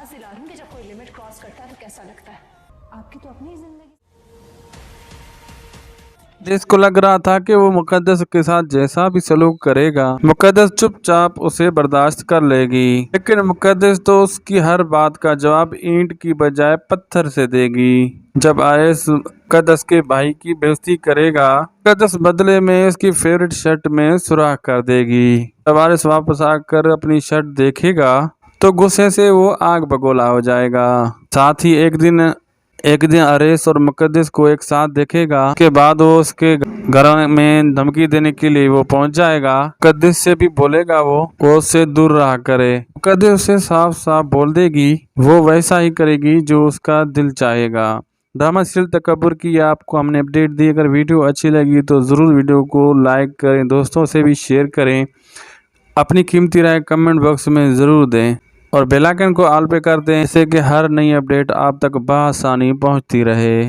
आवाज दिला दूं कि जब कोई लिमिट क्रॉस करता है तो कैसा लगता है। आपकी तो अपनी जिंदगी। जिसको लग रहा था कि वो मुकद्दस के साथ जैसा भी सलूक करेगा मुकद्दस चुपचाप उसे बर्दाश्त कर लेगी, लेकिन मुकद्दस तो उसकी हर बात का जवाब ईंट की बजाय पत्थर से देगी। जब आरिस मुकद्दस के भाई की बेइज्जती करेगा, मुकद्दस बदले में उसकी फेवरेट शर्ट में सुराख कर देगी। जब आरिस वापस आकर अपनी शर्ट देखेगा तो गुस्से से वो आग बगोला हो जाएगा। साथ ही एक दिन आरिस और मुकद्दस को एक साथ देखेगा। के बाद वो उसके घर में धमकी देने के लिए वो पहुंच जाएगा। मुकद्दस से भी बोलेगा वो उससे दूर रहा करे। मुकद्दस उसे साफ साफ बोल देगी वो वैसा ही करेगी जो उसका दिल चाहेगा। ड्रामा सीरियल तकब्बुर की आपको हमने अपडेट दी। अगर वीडियो अच्छी लगी तो ज़रूर वीडियो को लाइक करें, दोस्तों से भी शेयर करें, अपनी कीमती राय कमेंट बॉक्स में ज़रूर दें और बेल आइकन को ऑल पे कर दें, जिससे कि हर नई अपडेट आप तक बआसानी पहुंचती रहे।